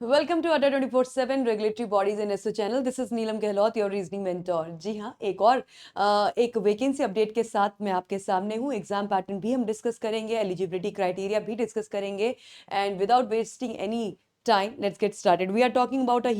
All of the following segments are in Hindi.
Welcome to Adda 24/7 regulatory bodies and SO channel. This is Neelam Gehlot, your reasoning mentor. जी हाँ, एक वैकेंसी अपडेट के साथ मैं आपके सामने हूँ। एग्जाम पैटर्न भी हम डिस्कस करेंगे, एलिजिबिलिटी क्राइटेरिया भी डिस्कस करेंगे। And without wasting any time, let's get started. We are talking about a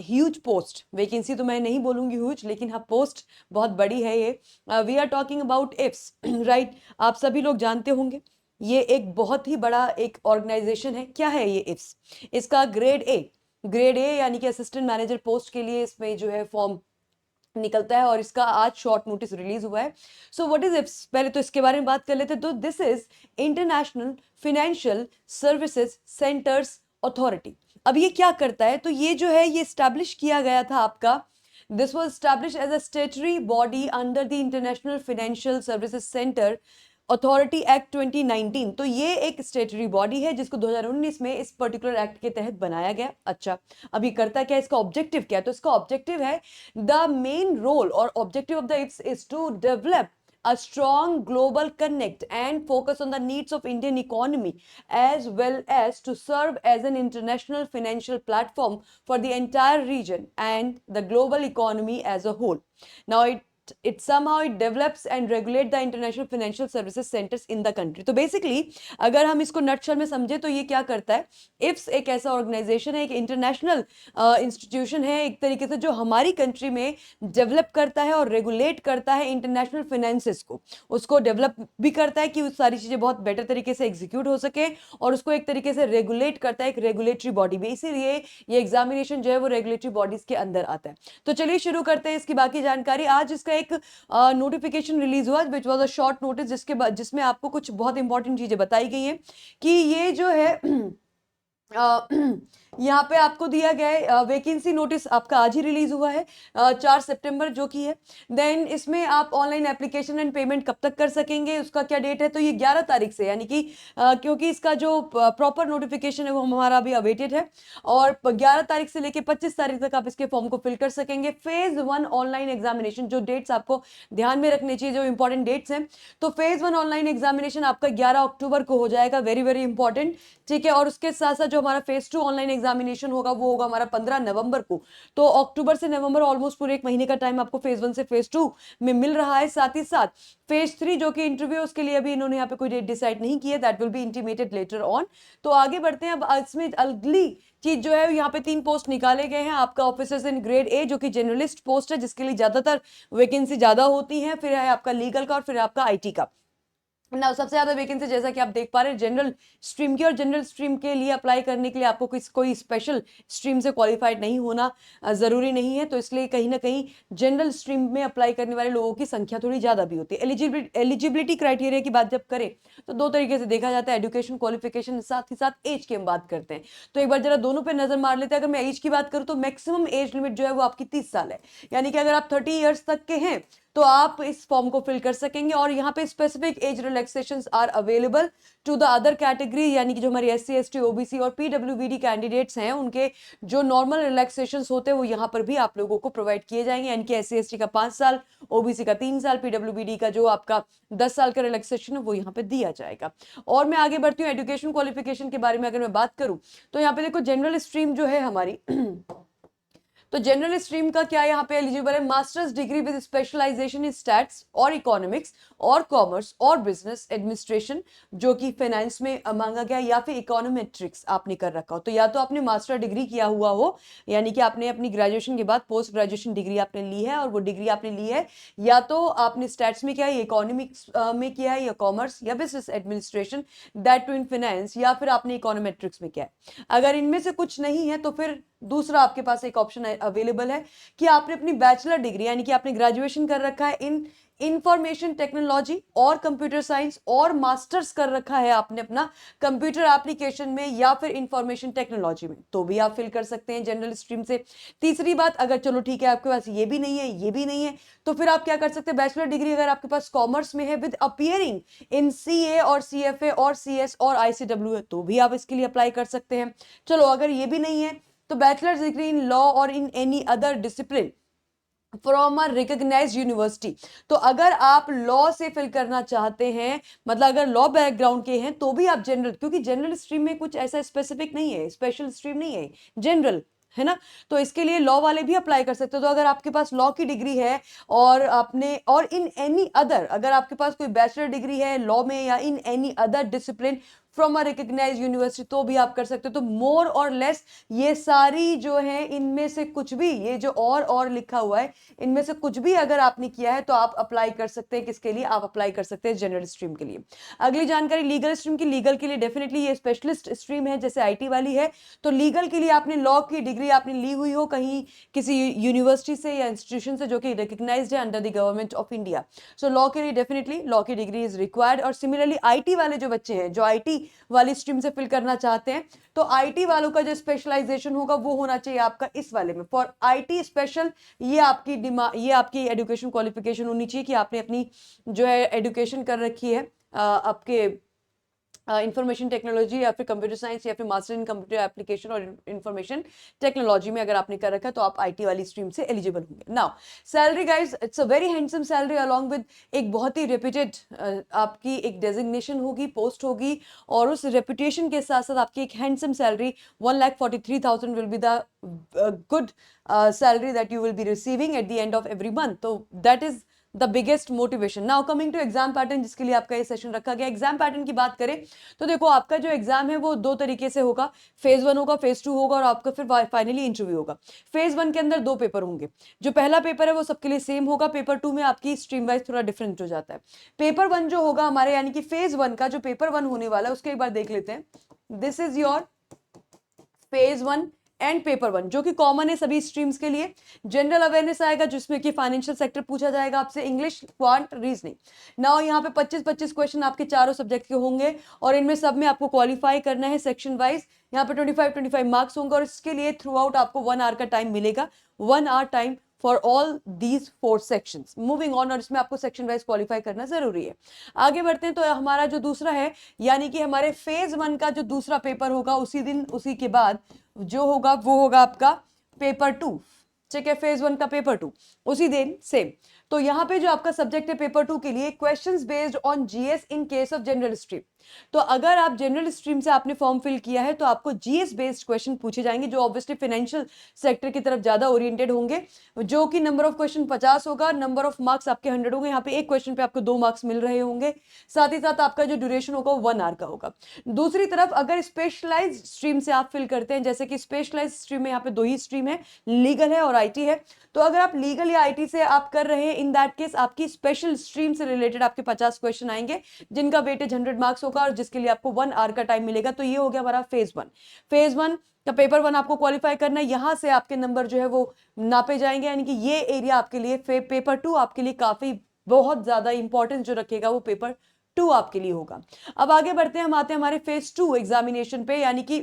huge post. Vacancy तो मैं नहीं बोलूंगी ह्यूज, लेकिन हाँ, पोस्ट बहुत बड़ी है ये। We are talking about IFS, right. आप सभी लोग जानते होंगे ये एक बहुत ही बड़ा एक ऑर्गेनाइजेशन है। क्या है ये इफ्स? इसका ग्रेड ए यानी कि असिस्टेंट मैनेजर पोस्ट के लिए इसमें जो है फॉर्म निकलता है, और इसका आज शॉर्ट नोटिस रिलीज हुआ है। सो व्हाट इज इफ्स, पहले तो इसके बारे में बात कर लेते हैं। तो this is international financial services centres authority. अब ये क्या करता है? तो ये जो है ये स्टैब्लिश किया गया था आपका। This was establish as a statutory body under the international financial services centre authority act 2019। तो ये एक स्टेटरी बॉडी है जिसको 2019 में इस पर्टिकुलर एक्ट के तहत बनाया गया। अच्छा, अभी करता क्या, इसका ऑब्जेक्टिव क्या है? तो इसका ऑब्जेक्टिव है, द मेन रोल और objective of the IFS is to develop a strong global connect and focus on the needs of Indian economy, as well as to serve as an international financial platform for the entire region and the global economy as a whole. Now it somehow it develops and regulate the international financial services centers in the country. तो बेसिकली अगर हम इसको नटशल में समझे तो ये क्या करता है, इफ्स एक ऐसा ऑर्गेनाइजेशन है, एक इंटरनेशनल इंस्टीट्यूशन है एक तरीके से, जो हमारी कंट्री में डेवलप करता है और रेगुलेट करता है इंटरनेशनल फाइनेंसेस को। उसको डेवलप भी करता है कि उस सारी चीजें बहुत बेटर तरीके से एग्जीक्यूट हो सके, और उसको एक तरीके से रेगुलेट करता है, एक रेगुलेटरी बॉडी भी। इसीलिए ये एग्जामिनेशन जो है वो रेगुलेटरी बॉडीज के अंदर आता है। तो चलिए शुरू करते हैं इसकी बाकी जानकारी। आज इसका एक नोटिफिकेशन रिलीज हुआ which was a short notice, जिसमें आपको कुछ बहुत इंपॉर्टेंट चीजें बताई गई हैं कि ये जो है यहाँ पे आपको दिया गया है वैकेंसी नोटिस आपका आज ही रिलीज हुआ है 4 सितंबर जो कि है। देन इसमें आप ऑनलाइन एप्लीकेशन एंड पेमेंट कब तक कर सकेंगे, उसका क्या डेट है? तो ये 11 तारीख से, यानी कि क्योंकि इसका जो प्रॉपर नोटिफिकेशन है वो हमारा अभी अवेटेड है, और 11 तारीख से लेके 25 तारीख तक आप इसके फॉर्म को फिल कर सकेंगे। फेज 1 ऑनलाइन एग्जामिनेशन, जो डेट्स आपको ध्यान में रखने चाहिए, जो इंपॉर्टेंट डेट्स हैं, तो फेज 1 ऑनलाइन एग्जामिनेशन आपका 11 अक्टूबर को हो जाएगा। वेरी वेरी इंपॉर्टेंट, ठीक है। और उसके साथ साथ जो हमारा फेज 2 ऑनलाइन एग्जामिनेशन होगा वो होगा हमारा 15 नवंबर को। तो अक्टूबर से नवंबर ऑलमोस्ट पूरे एक महीने का टाइम आपको फेज 1 से फेज 2 में मिल रहा है। साथ ही साथ फेज 3 जो कि इंटरव्यू, उसके लिए अभी इन्होंने यहाँ पे कोई डेट डिसाइड नहीं की है, that will be intimated later on. तो आगे बढ़ते हैं। अब इसमें अगली चीज जो है, यहाँ पे 3 पोस्ट निकाले गए हैं। आपका ऑफिसर्स इन ग्रेड ए जो कि जर्नलिस्ट पोस्ट है, जिसके लिए ज्यादातर वैकेंसी ज्यादा होती है। फिर है आपका लीगल का, और फिर आपका आईटी का। ना सबसे ज्यादा वैकेंसी जैसा कि आप देख पा रहे हैं जनरल स्ट्रीम की, और जनरल स्ट्रीम के लिए अप्लाई करने के लिए आपको कोई स्पेशल स्ट्रीम से क्वालिफाइड नहीं होना जरूरी नहीं है। तो इसलिए कहीं ना कहीं जनरल स्ट्रीम में अप्लाई करने वाले लोगों की संख्या थोड़ी ज्यादा भी होती है। एलिजिबिलिटी क्राइटेरिया की बात जब करें तो 2 तरीके से देखा जाता है, एजुकेशन क्वालिफिकेशन, साथ ही साथ एज की हम बात करते हैं। तो एक बार जरा दोनों पे नजर मार लेते हैं। अगर मैं एज की बात करूं तो मैक्सिमम एज लिमिट जो है वो आपकी 30 साल है, यानी कि अगर आप 30 ईयर्स तक के हैं तो आप इस फॉर्म को फिल कर सकेंगे। और यहाँ पे specific age relaxations are available to the other category, यानी कि जो हमारी एससी एसटी ओबीसी और पीडब्ल्यूबीडी कैंडिडेट्स हैं, उनके जो नॉर्मल रिलैक्सेशंस होते हैं वो यहाँ पर भी आप लोगों को प्रोवाइड किए जाएंगे। यानी कि एससी एसटी का 5 साल, ओबीसी का 3 साल, पीडब्ल्यूबीडी का जो आपका 10 साल का रिलैक्सेशन है वो यहाँ पे दिया जाएगा। और मैं आगे बढ़ती हूँ। एजुकेशन क्वालिफिकेशन के बारे में अगर मैं बात करूँ तो यहाँ पे देखो, जनरल स्ट्रीम जो है हमारी तो जनरल स्ट्रीम का क्या यहाँ पे एलिजिबल है? Master's degree with specialisation in stats और इकोनॉमिक्स और कॉमर्स और बिजनेस एडमिनिस्ट्रेशन, जो कि फाइनेंस में मांगा गया, या फिर इकोनॉमेट्रिक्स आपने कर रखा हो। तो या तो आपने मास्टर डिग्री किया हुआ हो, यानी कि आपने अपनी ग्रेजुएशन के बाद पोस्ट ग्रेजुएशन डिग्री आपने ली है, और वो डिग्री आपने ली है या तो आपने स्टैट्स में किया है, इकोनॉमिक्स में किया है, या कॉमर्स या business administration, that too in finance, या फिर आपने इकोनॉमेट्रिक्स में किया है। अगर इनमें से कुछ नहीं है तो फिर दूसरा आपके पास एक ऑप्शन अवेलेबल है कि आपने अपनी बैचलर डिग्री, यानी कि आपने ग्रेजुएशन कर रखा है इन इंफॉर्मेशन टेक्नोलॉजी और कंप्यूटर साइंस, और मास्टर्स कर रखा है आपने अपना कंप्यूटर एप्लीकेशन में या फिर इंफॉर्मेशन टेक्नोलॉजी में, तो भी आप फिल कर सकते हैं जनरल स्ट्रीम से। तीसरी बात, अगर चलो ठीक है आपके पास ये भी नहीं है, ये भी नहीं है, तो फिर आप क्या कर सकते हैं? बैचलर डिग्री अगर आपके पास कॉमर्स में है विद अपियरिंग इन सीए और सीएफए और सीएस और आईसीडब्ल्यू है, तो भी आप इसके लिए अप्लाई कर सकते हैं। चलो अगर ये भी नहीं है तो बैचलर्स डिग्री इन लॉ और in any other discipline from a recognised university. तो अगर आप लॉ से फिल करना चाहते हैं, मतलब अगर लॉ बैकग्राउंड के हैं तो भी आप जनरल, क्योंकि जनरल स्ट्रीम में कुछ ऐसा स्पेसिफिक नहीं है, स्पेशल स्ट्रीम नहीं है, जनरल है ना, तो इसके लिए लॉ वाले भी अप्लाई कर सकते हो। तो अगर आपके पास लॉ की डिग्री है और आपने, और इन एनी अदर, अगर आपके पास कोई बैचलर डिग्री है लॉ में या in any other discipline from a recognise university, तो भी आप कर सकते हो। तो मोर और लेस ये सारी जो है, इनमें से कुछ भी, ये जो और लिखा हुआ है, इनमें से कुछ भी अगर आपने किया है तो आप अप्लाई कर सकते हैं। किसके लिए आप अप्लाई कर सकते हैं? जनरल स्ट्रीम के लिए। अगली जानकारी लीगल स्ट्रीम की। लीगल के लिए डेफिनेटली ये स्पेशलिस्ट स्ट्रीम है, जैसे आईटी वाली है। तो लीगल के लिए आपने लॉ की डिग्री आपने ली हुई हो कहीं किसी यूनिवर्सिटी से या इंस्टीट्यूशन से जो कि रिकग्नाइज्ड है under the government of India. So law के लिए डेफिनेटली लॉ की डिग्री इज रिक्वायर्ड। और सिमिलरली आईटी वाले जो बच्चे हैं जो आईटी वाली स्ट्रीम से फिल करना चाहते हैं, तो आईटी वालों का जो स्पेशलाइजेशन होगा वो होना चाहिए आपका इस वाले में, फॉर आईटी स्पेशल। ये आपकी डिमांड, ये आपकी एजुकेशन क्वालिफिकेशन होनी चाहिए कि आपने अपनी जो है एजुकेशन कर रखी है आपके इंफॉर्मेशन टेक्नोलॉजी या फिर कंप्यूटर साइंस या फिर मास्टर इन कंप्यूटर एप्लीकेशन और इंफॉर्मेशन टेक्नोलॉजी में अगर आपने कर रखा है तो आप आईटी वाली स्ट्रीम से एलिजिबल होंगे। Now salary guys, it's a very handsome salary along with एक बहुत ही रेप्यूटेड आपकी एक डेजिग्नेशन होगी, पोस्ट होगी, और उस रेपुटेशन के साथ साथ आपकी एक handsome salary 1,43,000 will be the good salary that you will be receiving at the end of every month. तो that is the biggest motivation. Now coming to exam pattern, जिसके लिए आपका ये सेशन रखा गया। एग्जाम पैटर्न की बात करें तो देखो आपका जो एग्जाम है वो दो तरीके से होगा, फेज 1 होगा, फेज 2 होगा, और आपका फिर फाइनली इंटरव्यू होगा। फेज 1 के अंदर 2 पेपर होंगे। जो पहला पेपर है वो सबके लिए सेम होगा, पेपर 2 में आपकी स्ट्रीम वाइज थोड़ा डिफरेंट हो जाता है। पेपर 1 जो होगा हमारे, यानी कि फेज 1 का जो पेपर 1 होने वाला है उसके एक बार देख लेते हैं। This is your phase 1 and paper 1, जो कि कॉमन है सभी स्ट्रीम्स के लिए। जनरल अवेयरनेस आएगा जिसमें कि फाइनेंशियल सेक्टर पूछा जाएगा आपसे, इंग्लिश, क्वांट, रीजनिंग। नाउ यहाँ पे 25-25 क्वेश्चन आपके चारों सब्जेक्ट के होंगे, और इनमें सब में आपको क्वालिफाई करना है सेक्शन वाइज। यहाँ पे 25-25 मार्क्स होंगे, और इसके लिए थ्रू आउट आपको 1 आवर का टाइम मिलेगा, 1 hour time for all these 4 sections. Moving on, और इसमें आपको सेक्शन वाइज क्वालिफाई करना जरूरी है। आगे बढ़ते हैं, तो हमारा जो दूसरा है, यानी कि हमारे फेज 1 का जो दूसरा पेपर होगा उसी दिन, उसी के बाद जो होगा वो होगा आपका पेपर 2। ठीक है, फेज 1 का पेपर 2 उसी दिन सेम। तो यहाँ पे जो आपका सब्जेक्ट है पेपर 2 के लिए, questions based on GS in case of general stream. तो अगर आप जनरल स्ट्रीम से आपने फॉर्म फिल किया है तो आपको जीएस बेस्ड क्वेश्चन पूछे जाएंगे, जो ऑब्वियसली फाइनेंशियल सेक्टर की तरफ ज्यादा ओरिएंटेड होंगे, जो कि नंबर ऑफ क्वेश्चन 50 होगा, नंबर ऑफ मार्क्स आपके 100 होंगे। यहाँ पे एक क्वेश्चन पे आपको 2 मार्क्स मिल रहे होंगे, साथ ही साथ आपका जो ड्यूरेशन होगा वो 1 आवर का होगा। दूसरी तरफ अगर स्पेशलाइज्ड स्ट्रीम से आप फिल करते हैं, जैसे कि स्पेशलाइज्ड स्ट्रीम में यहाँ पे 2 ही स्ट्रीम है, लीगल है और आईटी है। तो अगर आप लीगल या आईटी से आप कर रहे हैं, इन दैट केस आपकी स्पेशल स्ट्रीम से रिलेटेड आपके 50 क्वेश्चन आएंगे, जिनका वेटेज 100 मार्क्स होगा, और जिसके लिए आपको 1 आवर का टाइम मिलेगा। तो ये हो गया हमारा फेज 1। फेज 1 का पेपर 1 आपको क्वालिफाई करना है, यहां से आपके नंबर जो है वो नापे जाएंगे, यानी कि ये एरिया आपके लिए पेपर 2 आपके लिए काफी बहुत ज्यादा इंपॉर्टेंस जो रखेगा वो पेपर 2 आपके लिए होगा। अब आगे बढ़ते हैं, हम आते हैं हमारे फेज 2 एग्जामिनेशन पे, यानी कि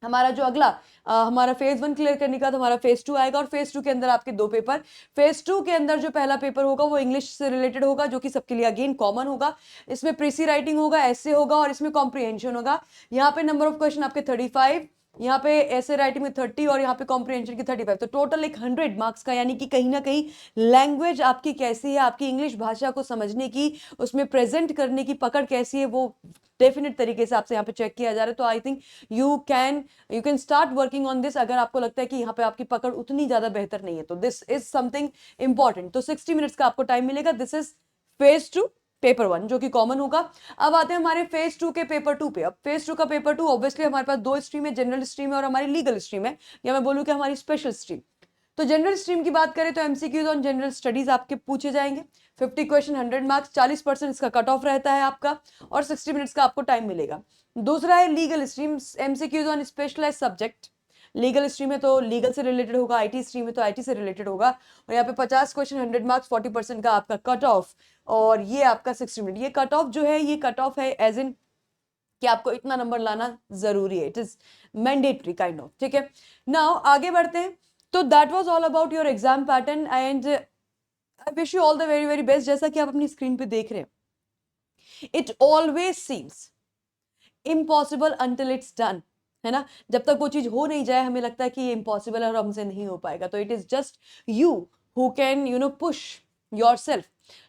हमारा जो अगला हमारा फेज 1 क्लियर करने का, तो हमारा फेज 2 आएगा, और फेज 2 के अंदर आपके 2 पेपर। फेज 2 के अंदर जो पहला पेपर होगा वो इंग्लिश से रिलेटेड होगा, जो कि सबके लिए अगेन कॉमन होगा। इसमें प्रीसी राइटिंग होगा, ऐसे होगा, और इसमें कॉम्प्रिहेंशन होगा। यहाँ पे नंबर ऑफ क्वेश्चन आपके 35, यहाँ पे ऐसे राइटिंग में 30, और यहाँ पे कॉम्प्रिहेंशन की 35। तो टोटल एक 100 मार्क्स का, यानी कि कहीं ना कहीं लैंग्वेज आपकी कैसी है, आपकी इंग्लिश भाषा को समझने की, उसमें प्रेजेंट करने की पकड़ कैसी है, वो डेफिनेट तरीके से आपसे यहाँ पे चेक किया जा रहा है। तो I think you can start working on this. अगर आपको लगता है कि यहाँ पे आपकी पकड़ उतनी ज्यादा बेहतर नहीं है, तो दिस इज समथिंग इंपॉर्टेंट। तो 60 मिनट्स का आपको टाइम मिलेगा। दिस इज फेज 2 पेपर 1, जो कि कॉमन होगा। अब आते हैं हमारे फेज 2 के पेपर 2 पे। अब फेज 2 का पेपर 2 ऑब्वियसली हमारे पास 2 स्ट्रीम है, जनरल स्ट्रीम है और हमारी लीगल स्ट्रीम है, या मैं बोलूँ कि हमारी स्पेशल स्ट्रीम। तो जनरल स्ट्रीम की बात करें तो एमसीक्यूज ऑन जनरल स्टडीज आपके पूछे जाएंगे, 50 क्वेश्चन, 100 मार्क्स, 40% इसका कट ऑफ रहता है आपका, और 60 मिनट्स का आपको टाइम मिलेगा। दूसरा है legal stream, MCQs on specialised subject. Legal stream है तो लीगल से रिलेटेड होगा, आईटी स्ट्रीम है तो आईटी से रिलेटेड होगा, और यहाँ पे 50 क्वेश्चन, 100 मार्क्स, 40% का आपका कट ऑफ, और ये आपका 60 मिनट। ये कट ऑफ जो है, ये कट ऑफ है एज इन कि आपको इतना नंबर लाना जरूरी है, it is mandatory kind of. ठीक है, नाउ आगे बढ़ते हैं। तो that was all about your exam pattern, and I wish you all the very very best. जैसा कि आप अपनी स्क्रीन पे देख रहे हैं, it always seems impossible until it's done, है ना। जब तक वो चीज हो नहीं जाए हमें लगता है कि ये इम्पॉसिबल है और हमसे नहीं हो पाएगा। तो it is just you who can push yourself.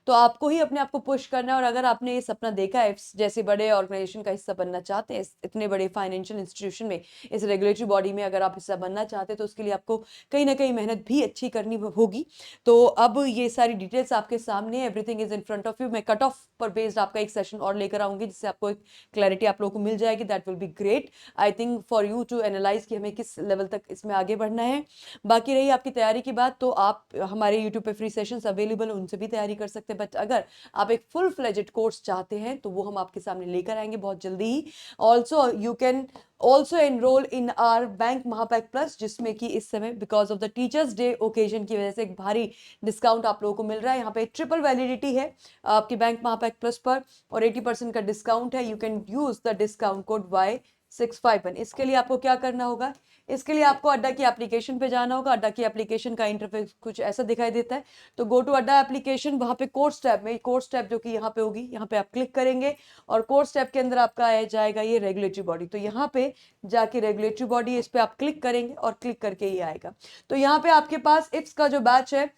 तो आपको ही अपने आप को पुश करना है। और अगर आपने ये सपना देखा है, जैसे बड़े ऑर्गेनाइजेशन का हिस्सा बनना चाहते हैं, इतने बड़े फाइनेंशियल इंस्टीट्यूशन में, इस रेगुलेटरी बॉडी में अगर आप हिस्सा बनना चाहते हैं, तो उसके लिए आपको कहीं ना कहीं मेहनत भी अच्छी करनी होगी। तो अब ये सारी डिटेल्स आपके सामने, everything is in front of you. मैं कट ऑफ पर बेस्ड आपका एक सेशन और लेकर आऊंगी, जिससे आपको एक क्लैरिटी आप लोगों को मिल जाएगी। That will be great, I think, for you to analyse कि हमें किस लेवल तक इसमें आगे बढ़ना है। बाकी रही आपकी तैयारी की बात, तो आप हमारे यूट्यूब पे फ्री सेशंस अवेलेबल है, उनसे भी तैयारी कर सकते हैं। बट अगर आप एक फुल फ्लेजेड कोर्स चाहते हैं, तो वो हम आपके सामने लेकर आएंगे बहुत जल्दी ही। Also you can also enroll in our bank Mahapack plus, जिसमें कि इस समय because of the teachers day occasion की वजह से एक भारी डिस्काउंट आप लोगों को मिल रहा है। यहाँ पे ट्रिपल वैलिडिटी है आपकी बैंक महापैक प्लस पर, और 80% का डिस्काउंट है। You can use the discount code Y651। इसके लिए आपको क्या करना होगा? इसके लिए आपको अड्डा की एप्लीकेशन पे जाना होगा। अड्डा की एप्लीकेशन का इंटरफेस कुछ ऐसा दिखाई देता है। तो गो टू अड्डा एप्लीकेशन, वहां पे कोर्स टैब में, कोर्स टैब जो कि यहाँ पे होगी, यहाँ पे आप क्लिक करेंगे और कोर्स टैब के अंदर आपका आ जाएगा ये रेगुलेटरी बॉडी। तो यहाँ पे जाके रेगुलेटरी बॉडी, इस पे आप क्लिक करेंगे और क्लिक करके ये आएगा। तो यहाँ पे आपके पास इफ्स का जो बैच है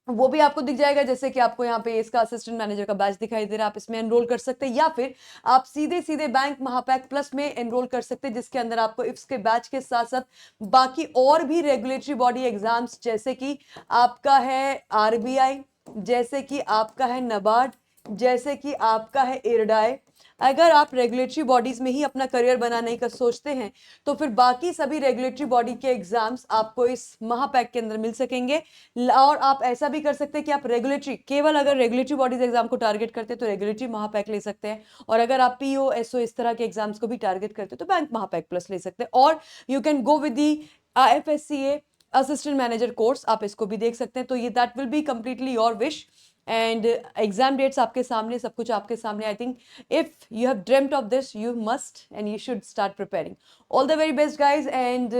वो भी आपको दिख जाएगा, जैसे कि आपको यहाँ पे इसका असिस्टेंट मैनेजर का बैच दिखाई दे रहा है। आप इसमें एनरोल कर सकते हैं, या फिर आप सीधे सीधे बैंक महापैक प्लस में एनरोल कर सकते हैं, जिसके अंदर आपको इफ्स के बैच के साथ साथ बाकी और भी रेगुलेटरी बॉडी एग्जाम्स, जैसे कि आपका है आरबीआई, जैसे कि आपका है नबार्ड, जैसे कि आपका है इरडाई। अगर आप रेगुलेटरी बॉडीज में ही अपना करियर बनाने का सोचते हैं, तो फिर बाकी सभी रेगुलेटरी बॉडी के एग्जाम्स आपको इस महापैक के अंदर मिल सकेंगे। और आप ऐसा भी कर सकते हैं कि आप रेगुलेटरी, केवल अगर रेगुलेटरी बॉडीज एग्जाम को टारगेट करते हैं तो रेगुलेटरी महापैक ले सकते हैं, और अगर आप पीओ एसओ इस तरह के एग्जाम्स को भी टारगेट करते हैं तो बैंक महापैक प्लस ले सकते हैं। और you can go with the IFSCA assistant manager course, आप इसको भी देख सकते हैं। तो ये that will be completely your wish, and exam dates आपके सामने, सब कुछ आपके सामने। I think if you have dreamed of this, you must and you should start preparing. All the very best guys, and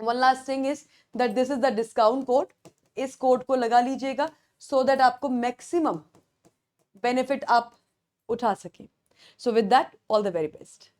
one last thing is that this is the discount code. इस कोड को लगा लीजिएगा सो दैट आपको मैक्सिमम बेनिफिट आप उठा सके। So with that, all the very best.